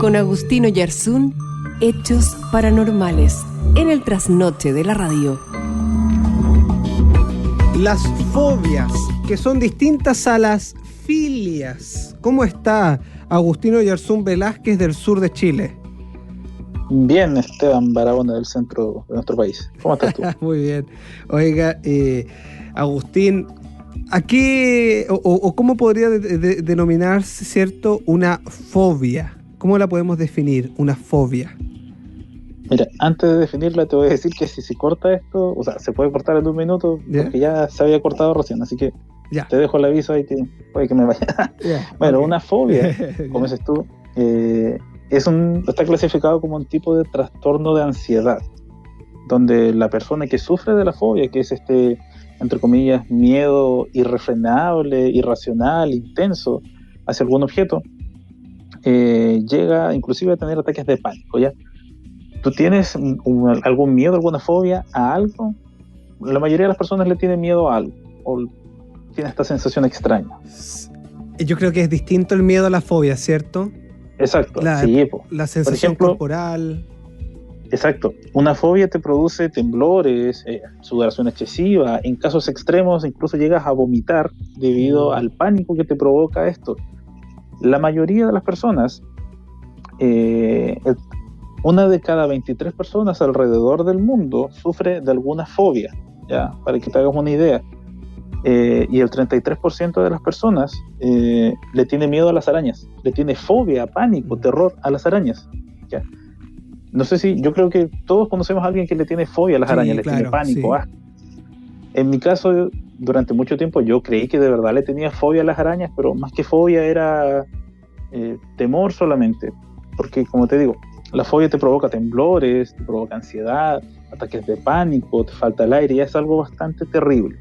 con Agustín Oyarzún, Hechos Paranormales, en el trasnoche de la radio. Las fobias, que son distintas a las filias. ¿Cómo está Agustín Oyarzún Velázquez del sur de Chile? Bien, Esteban Barahona del centro de nuestro país. ¿Cómo estás tú? Muy bien. Oiga, Agustín, ¿a qué o cómo podría denominarse, cierto, una fobia? ¿Cómo la podemos definir, una fobia? Mira, antes de definirla te voy a decir que si se corta esto, o sea, se puede cortar en 1 minuto, porque ya se había cortado recién, así que te dejo el aviso ahí que puede que me vaya. Bueno, okay. Una fobia, como dices tú, está clasificado como un tipo de trastorno de ansiedad, donde la persona que sufre de la fobia, que es entre comillas, miedo irrefrenable, irracional, intenso hacia algún objeto, llega inclusive a tener ataques de pánico, ¿ya? ¿Tú tienes algún miedo, alguna fobia a algo? La mayoría de las personas le tienen miedo a algo, o tiene esta sensación extraña. Yo creo que es distinto el miedo a la fobia, ¿cierto? Exacto, la sensación corporal. Exacto. Una fobia te produce temblores, sudoración excesiva. En casos extremos incluso llegas a vomitar debido al pánico que te provoca esto. La mayoría de las personas, una de cada 23 personas alrededor del mundo sufre de alguna fobia, ¿ya? Para que te hagas una idea. Y el 33% de las personas le tiene miedo a las arañas, le tiene fobia, pánico, terror a las arañas, ¿ya? No sé si, yo creo que todos conocemos a alguien que le tiene fobia a las arañas, le tiene pánico, asco. En mi caso, durante mucho tiempo yo creí que de verdad le tenía fobia a las arañas, pero más que fobia era temor solamente, porque como te digo, la fobia te provoca temblores, te provoca ansiedad, ataques de pánico, te falta el aire, y es algo bastante terrible.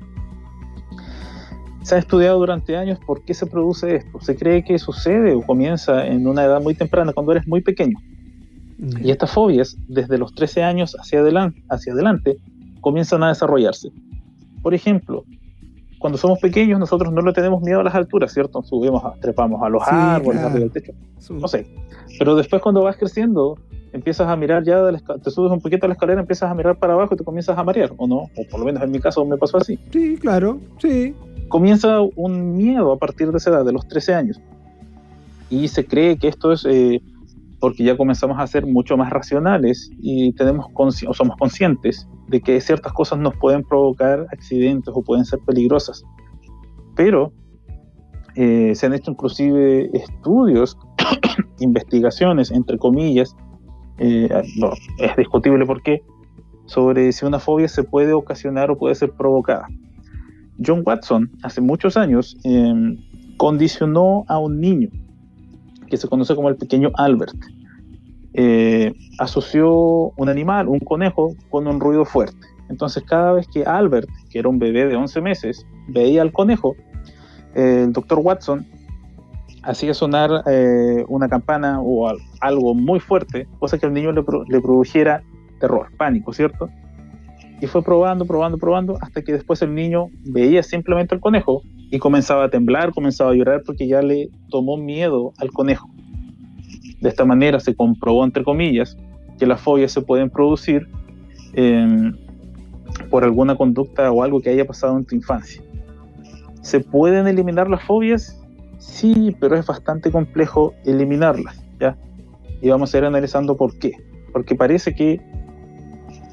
Se ha estudiado durante años por qué se produce esto. Se cree que sucede o comienza en una edad muy temprana, cuando eres muy pequeño. Y estas fobias, desde los 13 años hacia adelante, comienzan a desarrollarse. Por ejemplo, cuando somos pequeños, nosotros no le tenemos miedo a las alturas, ¿cierto? Trepamos a los árboles, arriba del techo, no sé. Pero después, cuando vas creciendo, empiezas a mirar te subes un poquito a la escalera, empiezas a mirar para abajo y te comienzas a marear, ¿o no? O por lo menos en mi caso me pasó así. Sí, claro, sí. Comienza un miedo a partir de esa edad, de los 13 años. Y se cree que esto es porque ya comenzamos a ser mucho más racionales y somos conscientes de que ciertas cosas nos pueden provocar accidentes o pueden ser peligrosas. Pero se han hecho inclusive estudios, investigaciones, entre comillas, es discutible por qué, sobre si una fobia se puede ocasionar o puede ser provocada. John Watson, hace muchos años, condicionó a un niño que se conoce como el pequeño Albert. Asoció un animal, un conejo, con un ruido fuerte. Entonces, cada vez que Albert, que era un bebé de 11 meses, veía al conejo, el doctor Watson hacía sonar una campana o algo muy fuerte, cosa que al niño le produjera terror, pánico, ¿cierto? Y fue probando, hasta que después el niño veía simplemente al conejo y comenzaba a temblar, comenzaba a llorar porque ya le tomó miedo al conejo. De esta manera se comprobó, entre comillas, que las fobias se pueden producir por alguna conducta o algo que haya pasado en tu infancia. ¿Se pueden eliminar las fobias? Sí, pero es bastante complejo eliminarlas, ¿ya? Y vamos a ir analizando por qué. Porque parece que,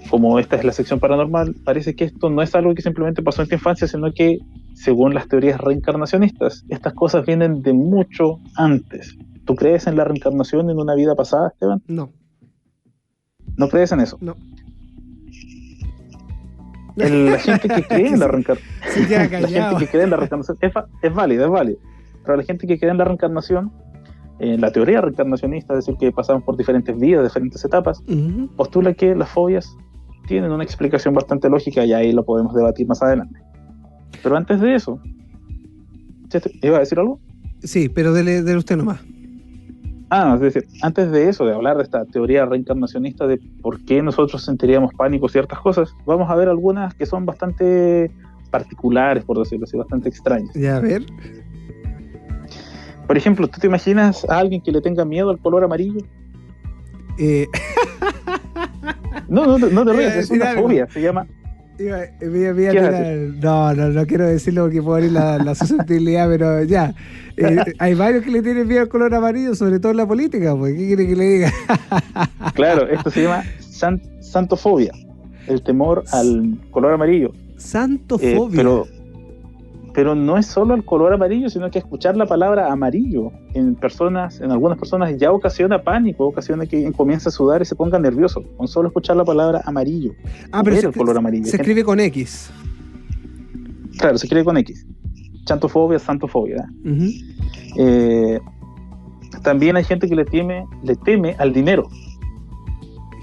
como esta es la sección paranormal, parece que esto no es algo que simplemente pasó en tu infancia, sino que, según las teorías reencarnacionistas, estas cosas vienen de mucho antes. ¿Tú crees en la reencarnación en una vida pasada, Esteban? No. ¿No crees en eso? No. La gente que cree en la reencarnación, la gente que cree en la reencarnación es válida, pero la gente que cree en la reencarnación, en la teoría reencarnacionista, es decir, que pasamos por diferentes vidas, diferentes etapas, postula que las fobias tienen una explicación bastante lógica y ahí lo podemos debatir más adelante. Pero antes de eso, ¿iba a decir algo? Sí, pero dele usted nomás. Es decir, antes de eso, de hablar de esta teoría reencarnacionista de por qué nosotros sentiríamos pánico ciertas cosas, vamos a ver algunas que son bastante particulares, por decirlo así, bastante extrañas. Ya, a ver. Por ejemplo, ¿tú te imaginas a alguien que le tenga miedo al color amarillo? No te rías, es una fobia, se llama... No quiero decirlo porque puedo abrir la susceptibilidad, pero ya. Hay varios que le tienen miedo al color amarillo, sobre todo en la política, pues. ¿Qué quiere que le diga? Claro, esto se llama santofobia, el temor al color amarillo. Santofobia. Pero no es solo el color amarillo, sino que escuchar la palabra amarillo en algunas personas ya ocasiona pánico, ocasiona que comience a sudar y se ponga nervioso, con solo escuchar la palabra amarillo. Pero el color amarillo. Se escribe con X. Claro, se escribe con X. Chantofobia, santofobia. Uh-huh. También hay gente que le teme al dinero.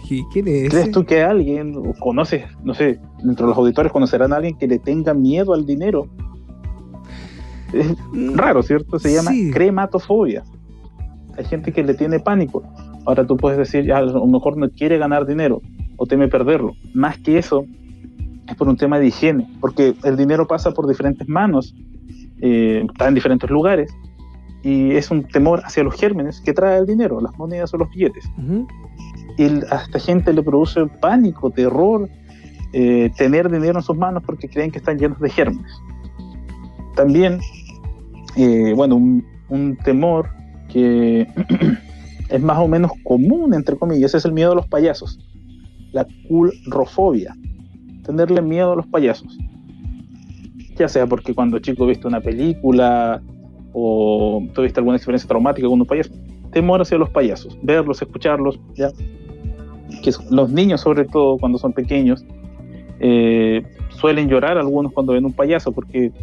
¿Y quién es? ¿Crees tú que alguien, o conoces, no sé, dentro de los auditores conocerán a alguien que le tenga miedo al dinero? Es raro, ¿cierto? Se llama crematofobia. Hay gente que le tiene pánico. Ahora tú puedes decir, a lo mejor no quiere ganar dinero o teme perderlo. Más que eso, es por un tema de higiene, porque el dinero pasa por diferentes manos, está en diferentes lugares, y es un temor hacia los gérmenes que trae el dinero, las monedas o los billetes. Uh-huh. Y a esta gente le produce pánico, terror, tener dinero en sus manos porque creen que están llenos de gérmenes. También, un temor que es más o menos común, entre comillas, es el miedo a los payasos, la culrofobia, tenerle miedo a los payasos, ya sea porque cuando chico viste una película o tuviste alguna experiencia traumática con un payaso, temor hacia los payasos, verlos, escucharlos, ya que los niños, sobre todo cuando son pequeños, suelen llorar algunos cuando ven un payaso porque,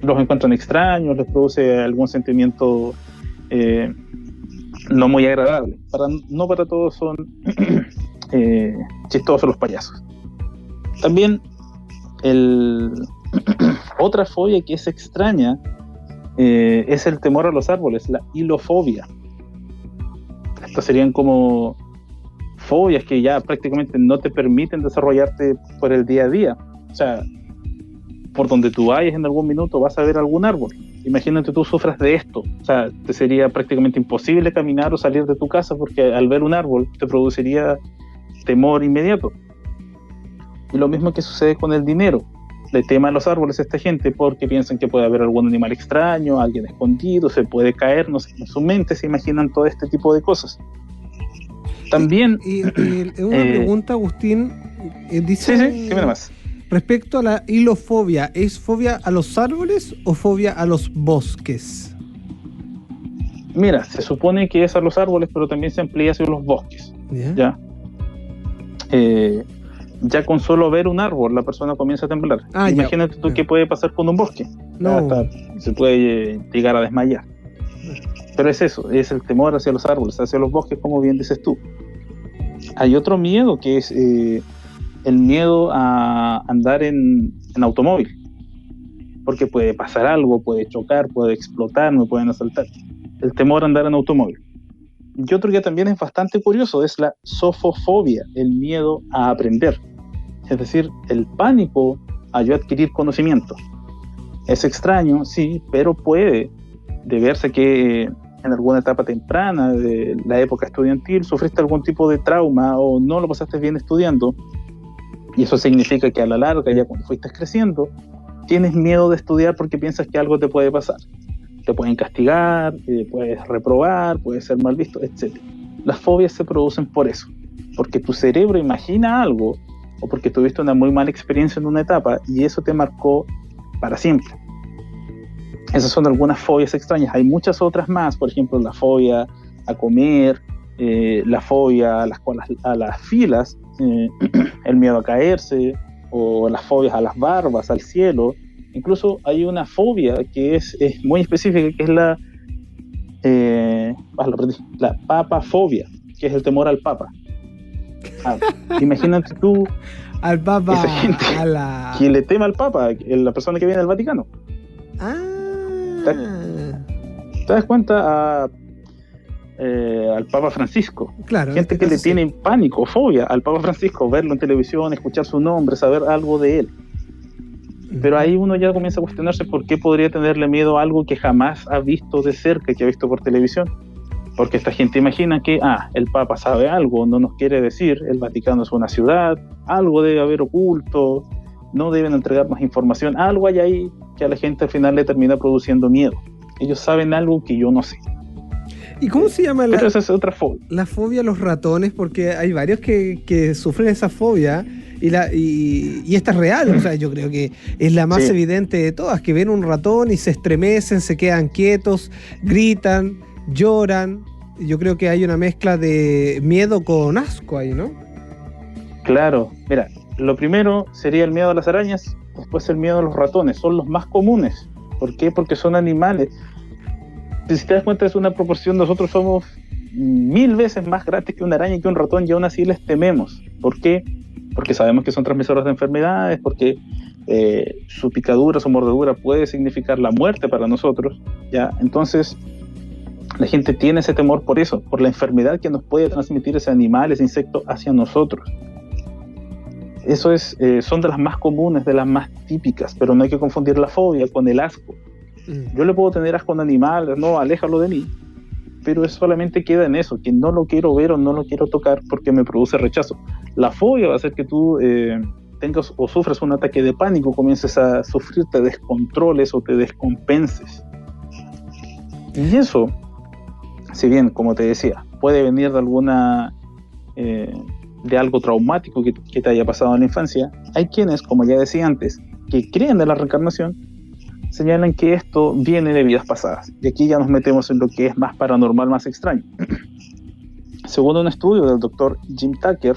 los encuentran extraños, les produce algún sentimiento no muy agradable. No para todos son chistosos los payasos. También otra fobia que es extraña es el temor a los árboles, la hilofobia. Estas serían como fobias que ya prácticamente no te permiten desarrollarte por el día a día. O sea, por donde tú vayas en algún minuto vas a ver algún árbol. Imagínate tú sufras de esto. O sea, te sería prácticamente imposible caminar o salir de tu casa porque al ver un árbol te produciría temor inmediato. Y lo mismo que sucede con el dinero. Le teman los árboles a esta gente porque piensan que puede haber algún animal extraño, alguien escondido, se puede caer, no sé, en su mente se imaginan todo este tipo de cosas. También... Y una pregunta, Agustín, dice... Sí, dime más. Respecto a la hilofobia, ¿es fobia a los árboles o fobia a los bosques? Mira, se supone que es a los árboles, pero también se amplía hacia los bosques. ¿Ya? Ya con solo ver un árbol la persona comienza a temblar. Imagínate tú qué puede pasar con un bosque. Se puede llegar a desmayar. Pero es eso, es el temor hacia los árboles, hacia los bosques, como bien dices tú. Hay otro miedo que es el miedo a andar en automóvil, porque puede pasar algo, puede chocar, puede explotar, me pueden asaltar. El temor a andar en automóvil. Y otro que también es bastante curioso es la sofofobia, el miedo a aprender. Es decir, el pánico a yo adquirir conocimiento. Es extraño, sí, pero puede deberse que en alguna etapa temprana de la época estudiantil sufriste algún tipo de trauma o no lo pasaste bien estudiando, y eso significa que a la larga, ya cuando fuiste creciendo, tienes miedo de estudiar porque piensas que algo te puede pasar. Te pueden castigar, puedes reprobar, puedes ser mal visto, etc. Las fobias se producen por eso, porque tu cerebro imagina algo o porque tuviste una muy mala experiencia en una etapa y eso te marcó para siempre. Esas son algunas fobias extrañas. Hay muchas otras más, por ejemplo, la fobia a comer, la fobia a las filas, el miedo a caerse, o las fobias a las barbas, al cielo. Incluso hay una fobia que es muy específica, que es la papafobia, que es el temor al papa. Imagínate tú al papa, esa gente que le tema al papa, la persona que viene del Vaticano. ¿Te das cuenta? Al Papa Francisco. Claro, gente que le tiene pánico, fobia al Papa Francisco, verlo en televisión, escuchar su nombre, saber algo de él. Pero ahí uno ya comienza a cuestionarse por qué podría tenerle miedo a algo que jamás ha visto de cerca, que ha visto por televisión. Porque esta gente imagina que, el Papa sabe algo, no nos quiere decir, el Vaticano es una ciudad, algo debe haber oculto, no deben entregarnos información, algo hay ahí que a la gente al final le termina produciendo miedo. Ellos saben algo que yo no sé. ¿Y cómo se llama Pero esa es otra fobia? La fobia a los ratones, porque hay varios que sufren esa fobia y esta es real. O sea, yo creo que es la más evidente de todas, que ven un ratón y se estremecen, se quedan quietos, gritan, lloran. Yo creo que hay una mezcla de miedo con asco ahí, ¿no? Claro, mira, lo primero sería el miedo a las arañas, después el miedo a los ratones, son los más comunes. ¿Por qué? Porque son animales. Si te das cuenta, es una proporción, nosotros somos 1000 veces más grandes que una araña y que un ratón, y aún así les tememos. ¿Por qué? Porque sabemos que son transmisores de enfermedades, porque su picadura, su mordedura puede significar la muerte para nosotros, ¿ya? Entonces, la gente tiene ese temor por eso, por la enfermedad que nos puede transmitir ese animal, ese insecto hacia nosotros. Eso son de las más comunes, de las más típicas, pero no hay que confundir la fobia con el asco. Yo le puedo tener asco a un animal, no, aléjalo de mí, pero eso solamente queda en eso, que no lo quiero ver o no lo quiero tocar porque me produce rechazo. La fobia va a hacer que tú tengas o sufras un ataque de pánico, comiences a sufrir, te descontroles o te descompenses. Y eso, si bien, como te decía, puede venir de alguna de algo traumático que te haya pasado en la infancia, hay quienes, como ya decía antes, que creen en la reencarnación, señalan que esto viene de vidas pasadas. Y aquí ya nos metemos en lo que es más paranormal, más extraño. Según un estudio del doctor Jim Tucker,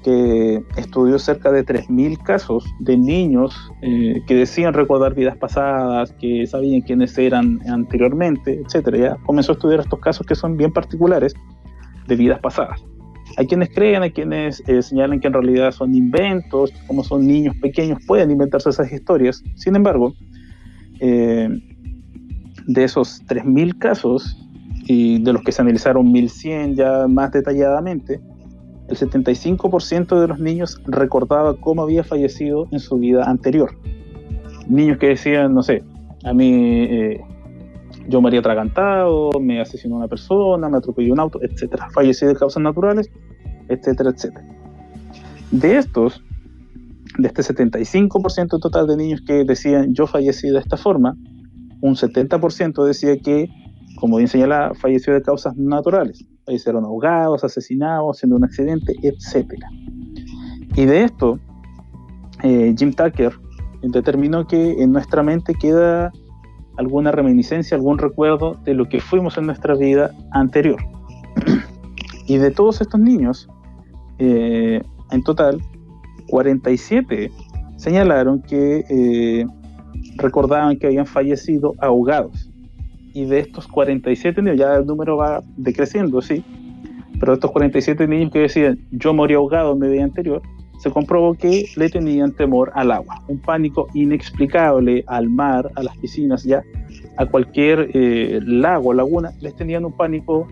que estudió cerca de 3.000 casos de niños que decían recordar vidas pasadas, que sabían quiénes eran anteriormente, etc. Ya comenzó a estudiar estos casos que son bien particulares de vidas pasadas. Hay quienes creen, hay quienes señalan que en realidad son inventos, como son niños pequeños pueden inventarse esas historias. Sin embargo, de esos 3.000 casos y de los que se analizaron 1.100 ya más detalladamente, el 75% de los niños recordaba cómo había fallecido en su vida anterior. Niños que decían, no sé, a mí yo me habría atragantado, me asesinó una persona, me atropelló un auto, etcétera, fallecí de causas naturales, etcétera, etcétera. De este 75% total de niños que decían yo fallecí de esta forma, un 70% decía que, como bien señalaba, falleció de causas naturales, fallecieron ahogados, asesinados, haciendo un accidente, etc. Y de esto, Jim Tucker determinó que en nuestra mente queda alguna reminiscencia, algún recuerdo de lo que fuimos en nuestra vida anterior. Y de todos estos niños, en total, 47 señalaron que recordaban que habían fallecido ahogados. Y de estos 47 niños, ya el número va decreciendo, sí, pero de estos 47 niños que decían yo morí ahogado en mi vida anterior, se comprobó que le tenían temor al agua, un pánico inexplicable al mar, a las piscinas, ya a cualquier lago, laguna, les tenían un pánico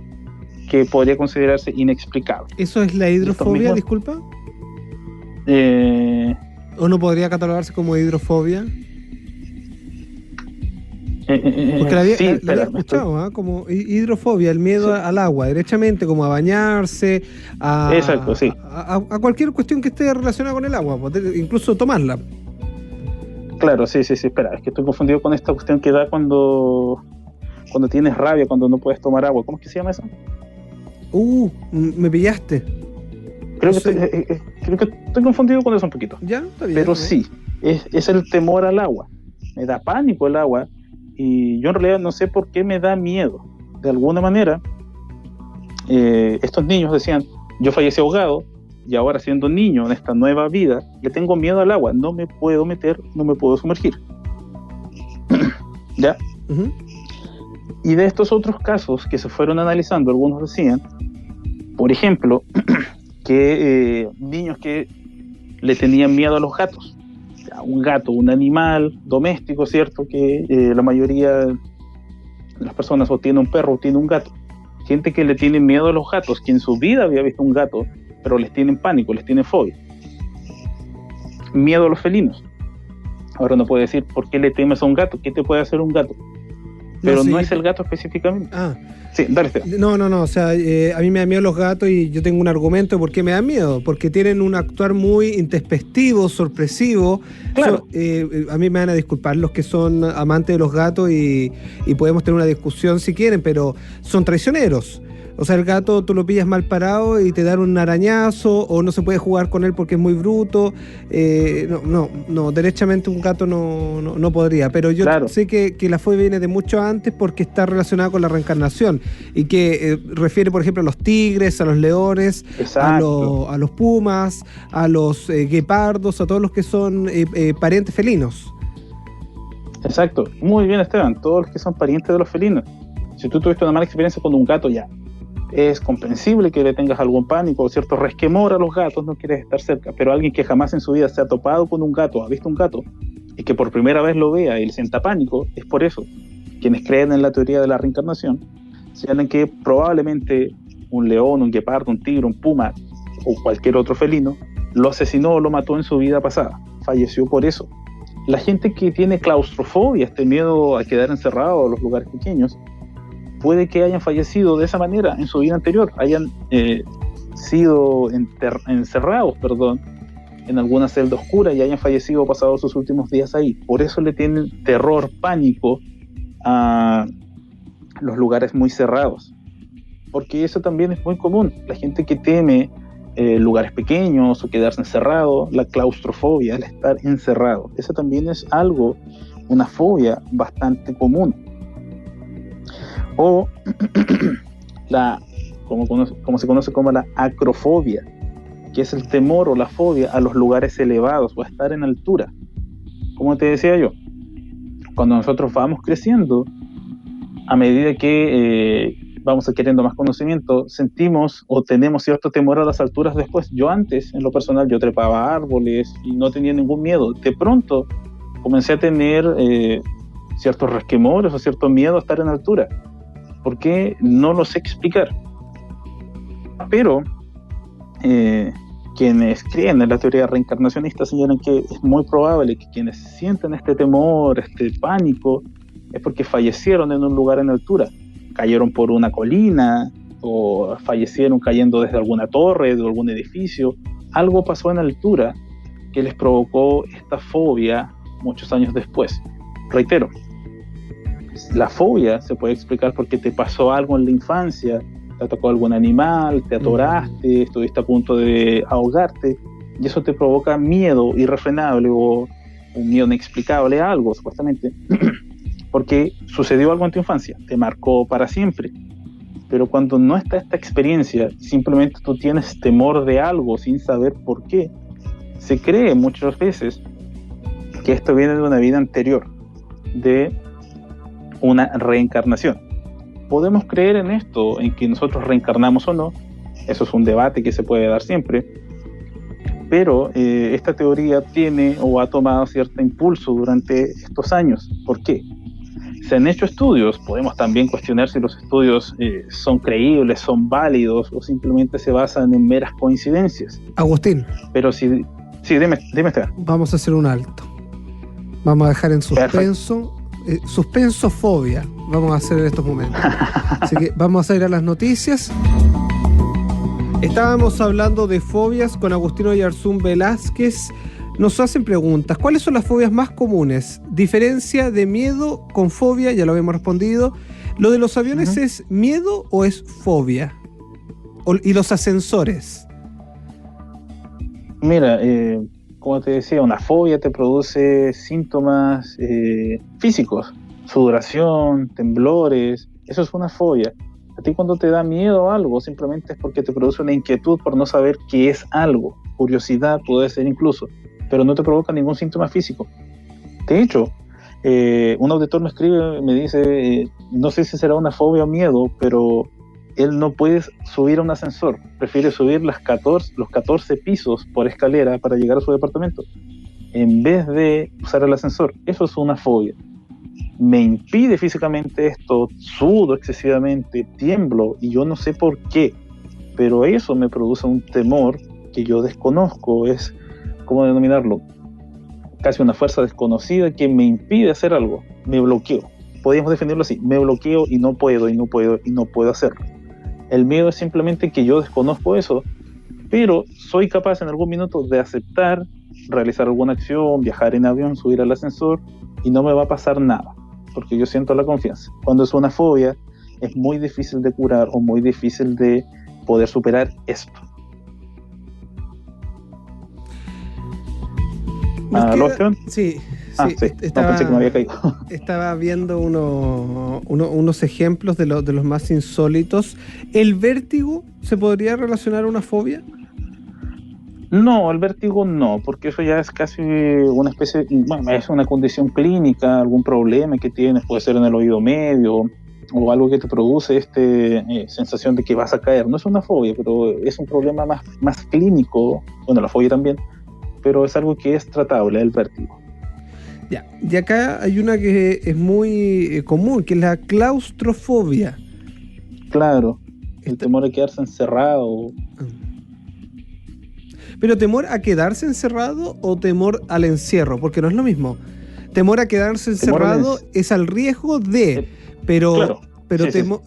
que podría considerarse inexplicable. ¿Eso es la hidrofobia, disculpa? ¿O no podría catalogarse como hidrofobia? Porque la había escuchado, como hidrofobia, el miedo al agua, derechamente, como a bañarse, exacto, sí. a cualquier cuestión que esté relacionada con el agua, incluso tomarla. Claro, sí, espera, es que estoy confundido con esta cuestión que da cuando tienes rabia, cuando no puedes tomar agua. ¿Cómo es que se llama eso? Me pillaste. Creo que estoy confundido con eso un poquito. Ya, está bien. Pero sí, es el temor al agua. Me da pánico el agua y yo en realidad no sé por qué me da miedo. De alguna manera, estos niños decían, yo fallecí ahogado y ahora siendo niño en esta nueva vida, le tengo miedo al agua, no me puedo meter, no me puedo sumergir. ¿Ya? Uh-huh. Y de estos otros casos que se fueron analizando, algunos decían, por ejemplo, que niños que le tenían miedo a los gatos. O sea, un gato, un animal doméstico, ¿cierto? Que la mayoría de las personas o tiene un perro o tiene un gato. Gente que le tiene miedo a los gatos, que en su vida había visto un gato, pero les tienen pánico, les tienen fobia. Miedo a los felinos. Ahora uno puede decir, ¿por qué le temes a un gato? ¿Qué te puede hacer un gato? Pero sí. no es el gato específicamente. Ah. Sí, dale, Esteban. No, o sea, a mí me dan miedo los gatos y yo tengo un argumento de por qué me dan miedo, porque tienen un actuar muy intempestivo, sorpresivo. Claro. A mí me van a disculpar los que son amantes de los gatos y podemos tener una discusión si quieren, pero son traicioneros. O sea, el gato tú lo pillas mal parado y te dan un arañazo, o no se puede jugar con él porque es muy bruto. No, derechamente un gato no podría. Pero yo sé que la fobia viene de mucho antes porque está relacionada con la reencarnación y que refiere, por ejemplo, a los tigres, a los leones, a los pumas, a los guepardos, a todos los que son parientes felinos. Exacto. Muy bien, Esteban. Todos los que son parientes de los felinos. Si tú tuviste una mala experiencia con un gato, ya es comprensible que le tengas algún pánico o cierto resquemor a los gatos, no quieres estar cerca, pero alguien que jamás en su vida se ha topado con un gato, ha visto un gato, y que por primera vez lo vea y le sienta pánico, es por eso. Quienes creen en la teoría de la reencarnación señalan que probablemente un león, un guepardo, un tigre, un puma o cualquier otro felino lo asesinó o lo mató en su vida pasada, falleció por eso. La gente que tiene claustrofobia, este miedo a quedar encerrado en los lugares pequeños, puede que hayan fallecido de esa manera en su vida anterior, hayan sido encerrados, en alguna celda oscura y hayan fallecido o pasado sus últimos días ahí. Por eso le tienen terror, pánico a los lugares muy cerrados. Porque eso también es muy común. La gente que teme lugares pequeños o quedarse encerrado, la claustrofobia, el estar encerrado. Eso también es algo, una fobia bastante común. O como se conoce como la acrofobia, que es el temor o la fobia a los lugares elevados o a estar en altura. Como te decía yo, cuando nosotros vamos creciendo, a medida que vamos adquiriendo más conocimiento, sentimos o tenemos cierto temor a las alturas después. Yo antes, en lo personal, yo trepaba árboles y no tenía ningún miedo. De pronto comencé a tener ciertos resquemores o cierto miedo a estar en altura. ¿Por qué? No lo sé explicar. Pero quienes creen en la teoría reencarnacionista señalan que es muy probable que quienes sienten este temor, este pánico, es porque fallecieron en un lugar en altura. Cayeron por una colina o fallecieron cayendo desde alguna torre, de algún edificio. Algo pasó en altura que les provocó esta fobia muchos años después. Reitero, la fobia se puede explicar porque te pasó algo en la infancia, te atacó algún animal, te atoraste, estuviste a punto de ahogarte, y eso te provoca miedo irrefrenable o un miedo inexplicable a algo, supuestamente, porque sucedió algo en tu infancia, te marcó para siempre. Pero cuando no está esta experiencia, simplemente tú tienes temor de algo sin saber por qué, se cree muchas veces que esto viene de una vida anterior, de una reencarnación. ¿Podemos creer en esto, en que nosotros reencarnamos o no? Eso es un debate que se puede dar siempre, pero esta teoría tiene o ha tomado cierto impulso durante estos años. ¿Por qué? Se han hecho estudios, podemos también cuestionar si los estudios son creíbles, son válidos o simplemente se basan en meras coincidencias. Agustín. Pero sí, dime Esteban. Vamos a hacer un alto. Vamos a dejar en suspenso. Suspensofobia vamos a hacer en estos momentos. Así que vamos a ir a las noticias. Estábamos hablando de fobias con Agustino Oyarzún Velázquez. Nos hacen preguntas. ¿Cuáles son las fobias más comunes? Diferencia de miedo con fobia, ya lo habíamos respondido. ¿Lo de los aviones es miedo o es fobia? ¿Y los ascensores? Mira, como te decía, una fobia te produce síntomas físicos, sudoración, temblores, eso es una fobia. A ti cuando te da miedo a algo, simplemente es porque te produce una inquietud por no saber qué es algo, curiosidad puede ser incluso, pero no te provoca ningún síntoma físico. De hecho, un auditor me escribe, me dice, no sé si será una fobia o miedo, pero él no puede subir a un ascensor, prefiere subir los 14 pisos por escalera para llegar a su departamento, en vez de usar el ascensor. Eso es una fobia. Me impide físicamente esto, sudo excesivamente, tiemblo, y yo no sé por qué, pero eso me produce un temor que yo desconozco. Es, ¿cómo denominarlo? casi una fuerza desconocida que me impide hacer algo, me bloqueo. Podríamos definirlo así, me bloqueo y no puedo hacerlo. El miedo es simplemente que yo desconozco eso, pero soy capaz en algún minuto de aceptar, realizar alguna acción, viajar en avión, subir al ascensor, y no me va a pasar nada, porque yo siento la confianza. Cuando es una fobia, es muy difícil de curar o muy difícil de poder superar esto. Sí, Estaba, pensé que me había caído. Estaba viendo unos ejemplos de los más insólitos. ¿El vértigo se podría relacionar a una fobia? No, el vértigo no, porque eso ya es casi una especie, bueno, es una condición clínica, algún problema que tienes, puede ser en el oído medio, o algo que te produce sensación de que vas a caer. No es una fobia, pero es un problema más clínico, bueno, la fobia también, pero es algo que es tratable, el vértigo. Ya, y acá hay una que es muy común, que es la claustrofobia. Claro, el temor a quedarse encerrado. Pero temor a quedarse encerrado o temor al encierro, porque no es lo mismo. Temor a quedarse encerrado es al riesgo de, pero, claro,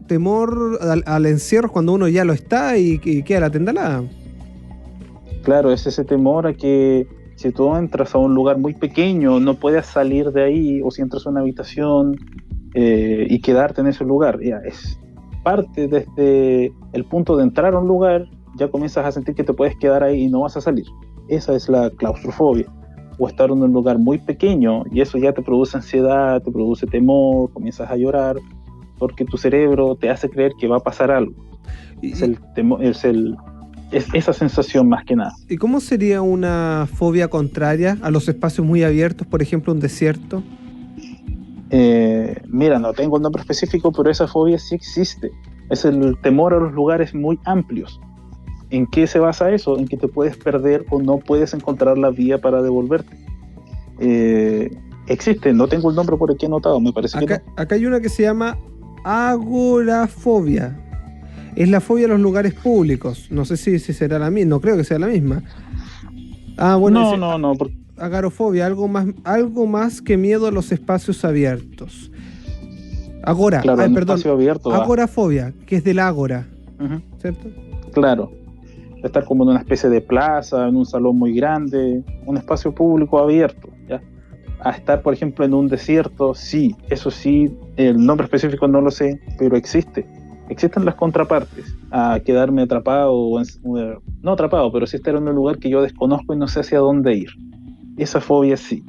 temor al encierro es cuando uno ya lo está y queda la tendalada. Claro, es ese temor a que si tú entras a un lugar muy pequeño no puedes salir de ahí, o si entras a una habitación y quedarte en ese lugar. Ya, es parte desde el punto de entrar a un lugar, ya comienzas a sentir que te puedes quedar ahí y no vas a salir. Esa es la claustrofobia. O estar en un lugar muy pequeño y eso ya te produce ansiedad, te produce temor, comienzas a llorar porque tu cerebro te hace creer que va a pasar algo. Es esa sensación más que nada. ¿Y cómo sería una fobia contraria a los espacios muy abiertos, por ejemplo un desierto? Mira, no tengo el nombre específico, pero esa fobia sí existe. Es el temor a los lugares muy amplios. ¿En qué se basa eso? En que te puedes perder o no puedes encontrar la vía para devolverte. Existe, no tengo el nombre por aquí anotado, me parece que no. Acá hay una que se llama agorafobia. Es la fobia a los lugares públicos. No sé si será la misma, no creo que sea la misma. Bueno, no. Agorafobia, algo más que miedo a los espacios abiertos. Espacio abierto. Agorafobia, que es del ágora, ¿cierto? Claro. Estar como en una especie de plaza, en un salón muy grande, un espacio público abierto, ¿ya? A estar, por ejemplo, en un desierto, sí, eso sí, el nombre específico no lo sé, pero existe. Existen las contrapartes a quedarme atrapado, no atrapado, pero sí estar en un lugar que yo desconozco y no sé hacia dónde ir. Esa fobia sí.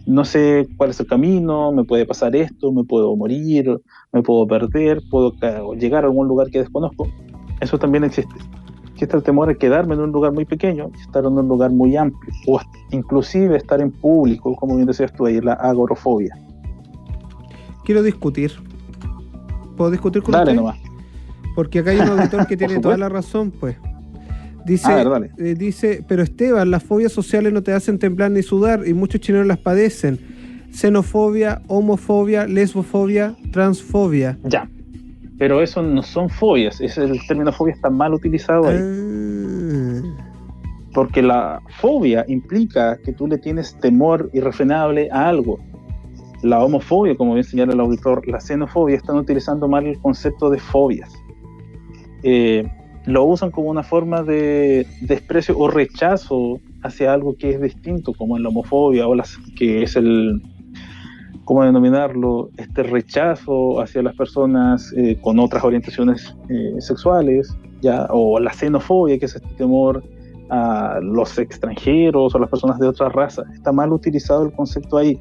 No sé cuál es el camino, me puede pasar esto, me puedo morir, me puedo perder, puedo llegar a algún lugar que desconozco. Eso también existe. Existe el temor a quedarme en un lugar muy pequeño y estar en un lugar muy amplio, o inclusive estar en público, como bien decías tú ahí, la agorafobia. Quiero discutir. ¿Puedo discutir con Dale usted? nomás. Porque acá hay un auditor que tiene toda la razón, pues. Dice, pero Esteban, las fobias sociales no te hacen temblar ni sudar y muchos chilenos las padecen. Xenofobia, homofobia, lesbofobia, transfobia. Ya, pero eso no son fobias. El término fobia está mal utilizado ahí. Porque la fobia implica que tú le tienes temor irrefrenable a algo. La homofobia, como bien señala el auditor, la xenofobia, están utilizando mal el concepto de fobias. Lo usan como una forma de desprecio o rechazo hacia algo que es distinto, como en la homofobia, que es ¿cómo denominarlo? Este rechazo hacia las personas con otras orientaciones sexuales, ¿ya? O la xenofobia, que es este temor a los extranjeros o a las personas de otra raza. Está mal utilizado el concepto ahí.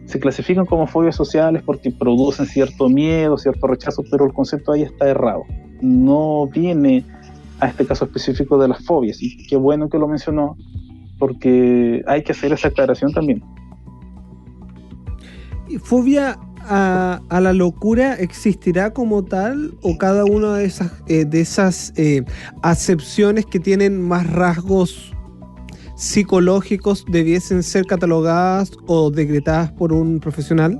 Se clasifican como fobias sociales porque producen cierto miedo, cierto rechazo, pero el concepto ahí está errado. No viene a este caso específico de las fobias, y qué bueno que lo mencionó, porque hay que hacer esa aclaración también. ¿Fobia a la locura existirá como tal, o cada una de esas acepciones que tienen más rasgos psicológicos debiesen ser catalogadas o decretadas por un profesional?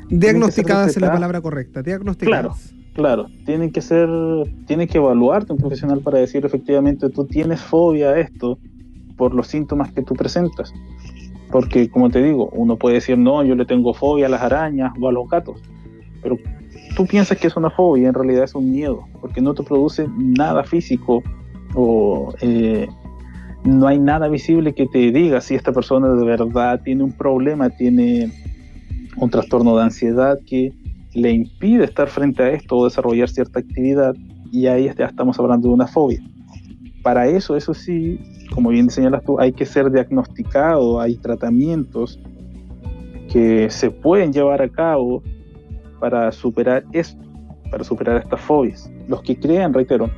Diagnosticadas es la palabra correcta, diagnosticadas. Claro, tiene que evaluarte un profesional para decir efectivamente tú tienes fobia a esto por los síntomas que tú presentas. Porque, como te digo, uno puede decir, no, yo le tengo fobia a las arañas o a los gatos, pero tú piensas que es una fobia, en realidad es un miedo, porque no te produce nada físico o no hay nada visible que te diga si esta persona de verdad tiene un problema, tiene un trastorno de ansiedad que le impide estar frente a esto o desarrollar cierta actividad, y ahí ya estamos hablando de una fobia. Para eso sí, como bien señalas tú, hay que ser diagnosticado, hay tratamientos que se pueden llevar a cabo para superar esto, para superar estas fobias. Los que crean, reitero,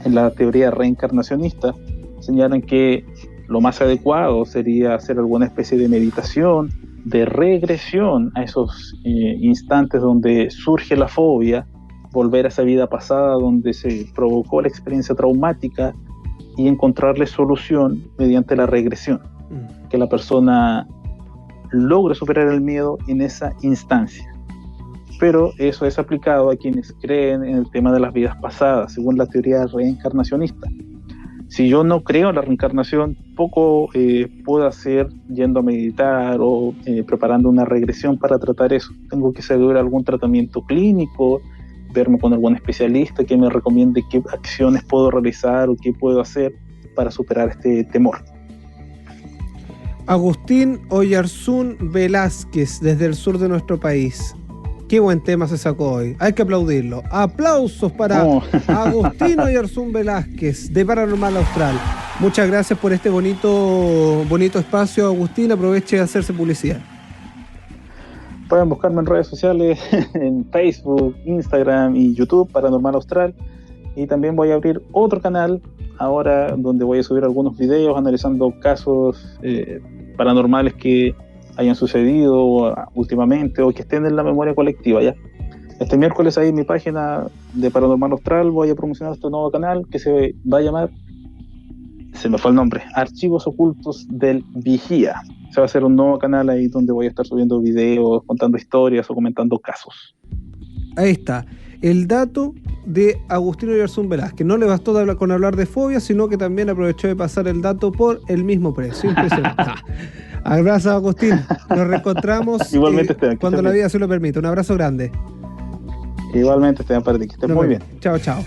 en la teoría reencarnacionista, señalan que lo más adecuado sería hacer alguna especie de meditación, de regresión a esos instantes donde surge la fobia, volver a esa vida pasada donde se provocó la experiencia traumática y encontrarle solución mediante la regresión, que la persona logre superar el miedo en esa instancia. Pero eso es aplicado a quienes creen en el tema de las vidas pasadas, según la teoría reencarnacionista. Si yo no creo en la reencarnación, poco puedo hacer yendo a meditar o preparando una regresión para tratar eso. Tengo que seguir algún tratamiento clínico, verme con algún especialista que me recomiende qué acciones puedo realizar o qué puedo hacer para superar este temor. Agustín Oyarzún Velázquez, desde el sur de nuestro país. Qué buen tema se sacó hoy. Hay que aplaudirlo. Aplausos para Agustín Oyarzún Velázquez, de Paranormal Austral. Muchas gracias por este bonito espacio, Agustín. Aproveche de hacerse publicidad. Pueden buscarme en redes sociales, en Facebook, Instagram y YouTube, Paranormal Austral. Y también voy a abrir otro canal ahora donde voy a subir algunos videos analizando casos paranormales que hayan sucedido últimamente o que estén en la memoria colectiva. Ya este miércoles ahí en mi página de Paranormal Austral voy a promocionar este nuevo canal que se va a llamar, se me fue el nombre, Archivos Ocultos del Vigía. Se va a hacer un nuevo canal ahí donde voy a estar subiendo videos, contando historias o comentando casos. Ahí está, el dato de Agustín Oyarzún Velázquez. No le bastó con hablar de fobia, sino que también aprovechó de pasar el dato por el mismo precio. Impresionante. Abrazo, Agustín. Nos reencontramos Igualmente, cuando la vida se lo permita. Un abrazo grande. Igualmente, Esteban, para ti, que estés muy bien. Chao, chao.